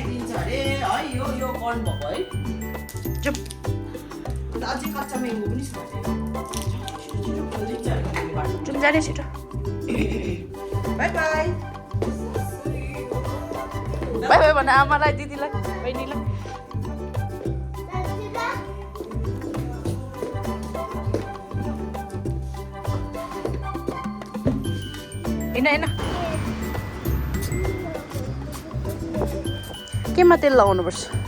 दिन्छ अरे है यो कर्न भएको है चुप अझै कच्चा म्याङ्गो पनि छ चुप जाने छिटो बाई बाई बाई बाई भन आमालाई दिदीलाई बहिनीलाई हैन हैन केमा तेल लगाउनुपर्छ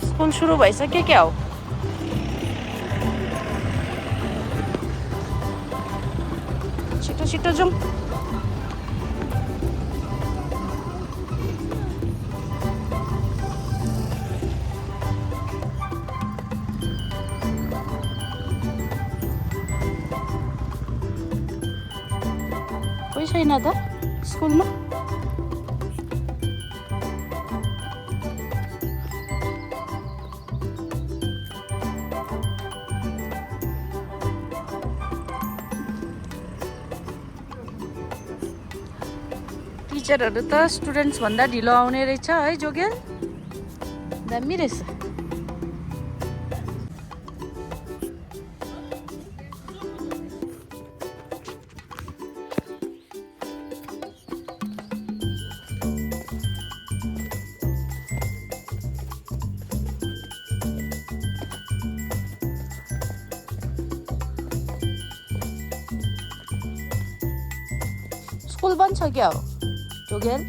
स्कुल सुरु भइसक्यो क्या हो छिटो छिटो जाउँ कोही छैन त स्कुलमा टिचरहरू त स्टुडेन्ट्स भन्दा ढिलो आउने रहेछ है जोगेल दामी रहेछ स्कुल बन्द छ क्या हो जोगेल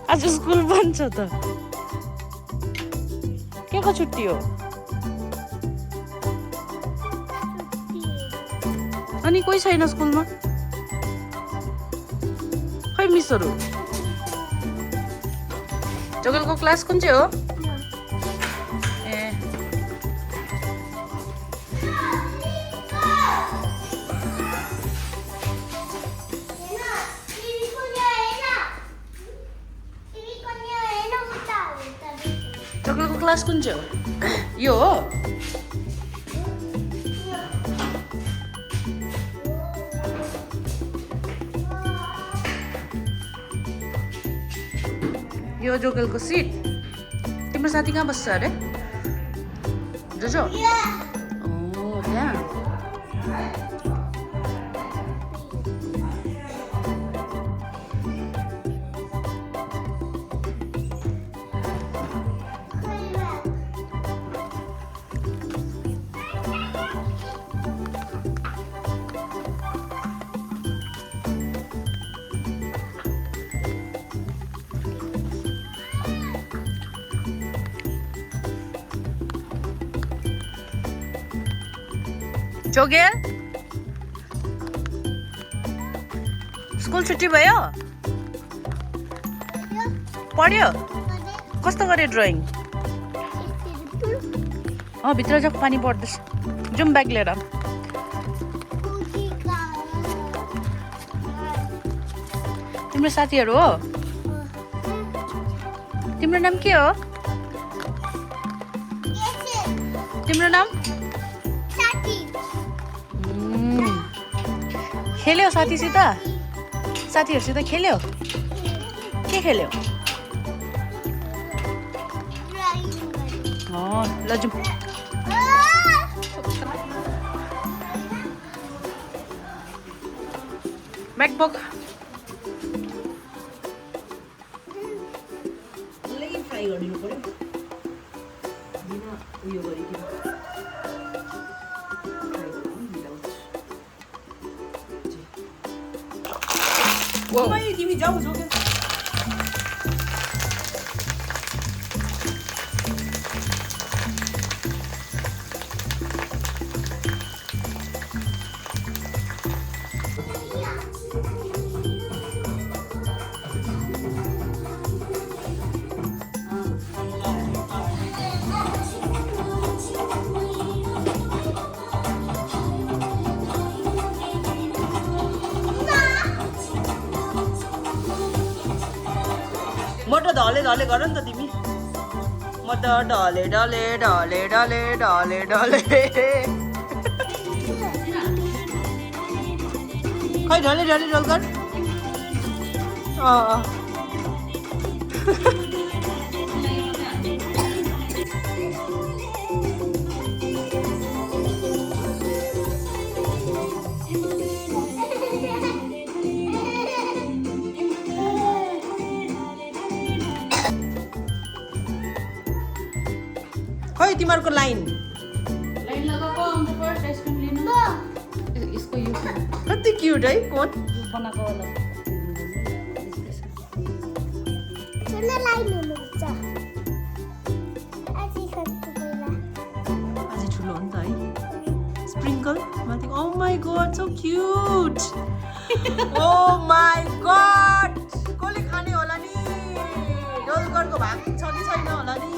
आज स्कुल बन्द छ त के को छुट्टी हो अनि कोही छैन स्कुलमा खै मिसहरू जोगेलको क्लास कुन चाहिँ हो ए जोगेलको क्लास कुन चाहिँ हो यो हो यो जोगेलको सिट तिम्रो साथी कहाँ बस्छ अरे जोजो त्यहाँ जोगेल स्कुल छुट्टी भयो पढ्यो कस्तो गरे ड्रइङ भित्र जा पानी पर्दैछ जाउँ ब्याग लिएर तिम्रो साथीहरू हो तिम्रो नाम के हो तिम्रो नाम खेल्यो साथीसित साथीहरूसित खेल्यो के खेल्यो ल जाउँ ब्याग बोक फ्राई गरिदिनु पर्यो बिना उयो गरिदिनु तिमी जाऊ जोगेल तिमीहरूको ढले ढले गर नि त तिमी म त ढले ढले ढले ढले ढले ढले खै ढले ढले ढल गर खै तिमीहरूको लाइन लाइन लगाएको अन्त फर्स्ट आइसक्रिम लिनु यसको यो कति क्युट है कोट बनाएको होला अझै ठुलो हो नि त है स्प्रिङ्कल माथि oh my god so cute oh my god कसले खाने होला नि डोलगरको भाग छ कि छैन होला नि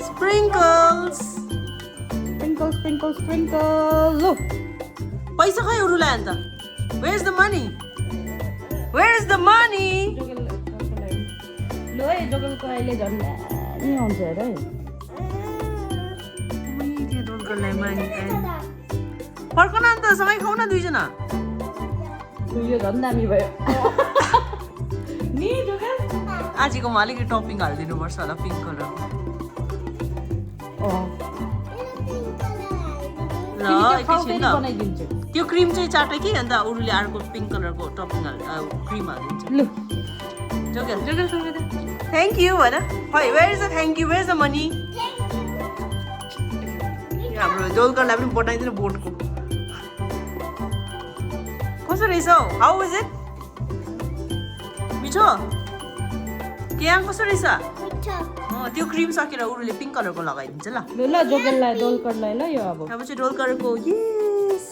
स्प्रिङ्कल्स स्प्रिङ्कल स्प्रिङ्कल स्प्रिङ्कल लो पैसा खै उरुलाई अन्त where is the money where is the money लो है जोगलको अहिले झन् नि आउँछ हेर है डोलगरलाई मानी फर्क न अन्त सँगै खाऊ न दुईजना यो झन् दामी भयो नि जोगल आजकोमा अलिकति टपिङ हालिदिनुपर्छ होला पिङ्क कलर ल एकैछिन ल बनाइदिन्छु त्यो क्रिम चाहिँ चाटे कि अन्त अरूले अर्को पिङ्क कलरको टपिङ क्रिम हालिदिन्छ लु जोगल जोगल थ्याङ्क यू भन खै where is the thank you where is the money हाम्रो डोलगरलाई पनि बनाइदिनु बोटको कसो रहेछ हौ हाउ इज इट मिठो के कसो रहेछ त्यो क्रिम सकेर उरुले पिङ्क कलरको लगाइदिन्छ ल ल ल जोगललाई डोलकरलाई ल यो अब अब चाहिँ डोलकरको यस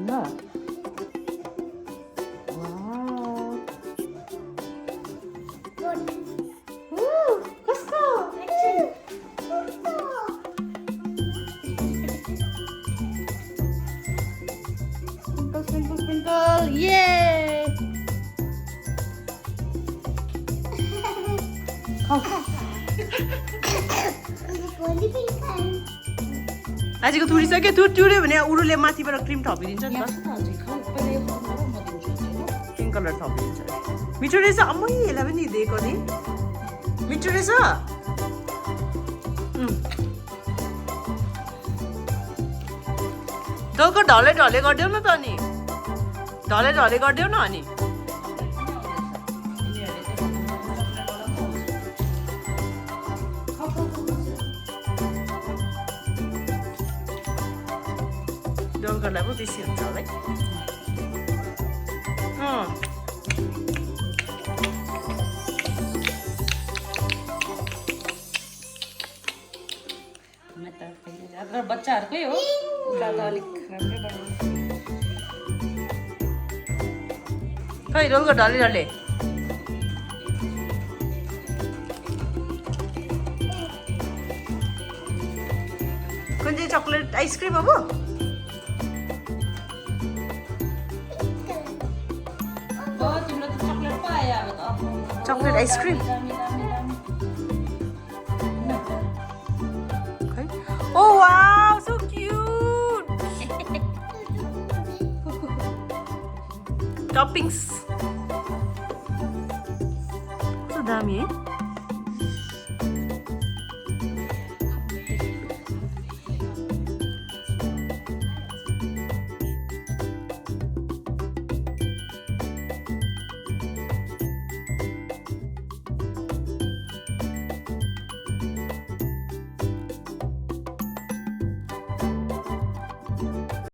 ल Sprinkle, sprinkle, yay! आजको तुरिसक्यो त्यो तुर्यो भने उरुले माथिबाट क्रिम थपिदिन्छ नि त पिङ्क कलर थपिदिन्छ मिठो रहेछ अम्मै यसलाई पनि दिएको नि मिठो रहेछ डोलको ढले ढले गरिदेऊ न त अनि ढले ढले गरिदेऊ न अनि डोलकरलाई पो बेसी हुन्छ होला है बच्चाहरूकै हो उता त अलिक राम्रै बनाउनु खै डोलको ढले ढले कुन चाहिँ चक्लेट आइसक्रिम अब तिम्रो त चक्लेट पो आयो अब त chocolate ice cream Oh wow, so cute! Toppings. So dami eh?